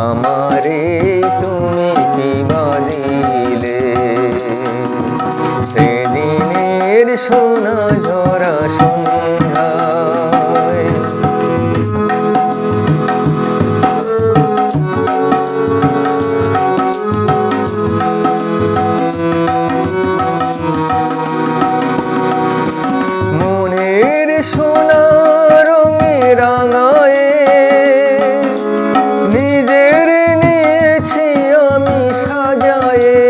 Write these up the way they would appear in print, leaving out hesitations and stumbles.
আমারে তুমি কি বাদিলে। সেদিনের সোনা ঝরা সন্ধ্যায় মনের সোনা রঙে রাঙায়ে নিজের নিয়েছি আমি সাজায়ে।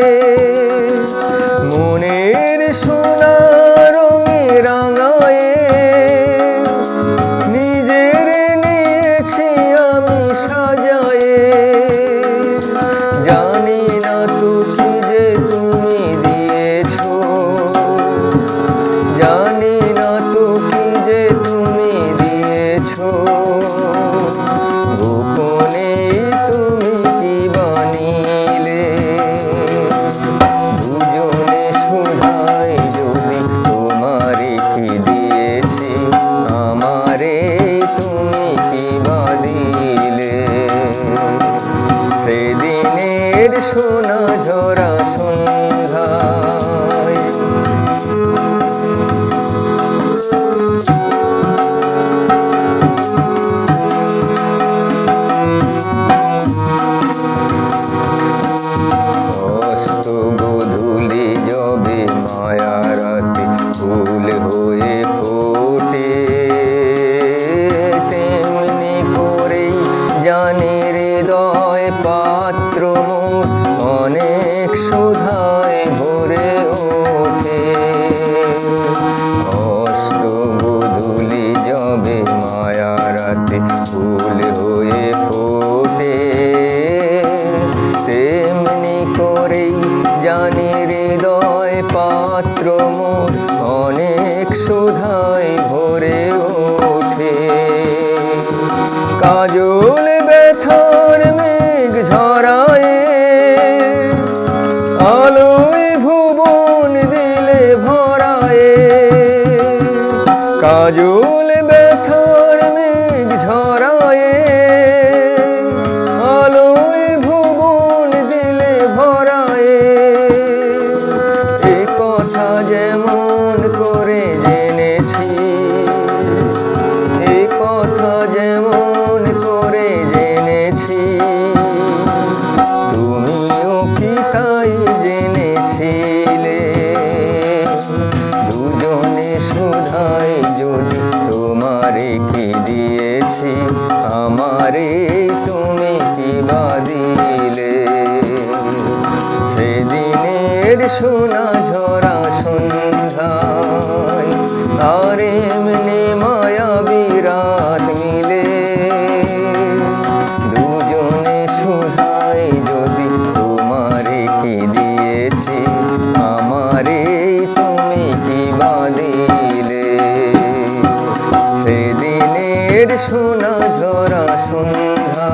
মনের সোনা রঙে রাঙায়ে নিজের নিয়েছি আমি সাজায়ে। জানি না তো কি যে তুমি দিয়েছো, জানি না তো কি যে তুমি দিয়েছো। গোপনে তুমি কি বানিলে, দুজনে শুধাই যদি তোমারে কি দিয়েছি। আমারে তুমি কি বাদিলে। সেদিনের সোনা ঝরা সন্ধ্যায় অস্ত গোধূলি যবে মায়া রাতে ফুল হয়ে ফোটে, তেমনি করেই জানি হৃদয় পাত্র মোর অনেক সুধায় ভরে ওঠে। অস্ত গোধূলি যবে মায়া রাতে ফুল হয়ে ফোটে, তেমনি করেই জানি হৃদয় পাত্র মোর অনেক সুধায় ভরে ওঠে। কাজল ব্যথার মেঘ ঝরায়ে আলোয় ভুবন দিলে ভরায়ে। কাজল ব্যথার মেঘ ঝরায়ে আলোয় ভুবন দিলে ভরায়ে। এ কথা যেমন করে জেনেছি, এ কথা যেমন করে জেনেছি, তুমিও কি তাই জেনেছিলে। দুজনে শুধাই যদি তোমারে কি দিয়েছি। আমারে তুমি কি বাদিলে। সেদিনের সোনা ঝরা সন্ধ্যায় আর এমনি মায়াবী রাত মিলে। দুজনে শুধাই যদি তোমারে কি দিয়েছি। আমারে তুমি কি বাদিলে। সেদিনের সোনা ঝরা সন্ধ্যা।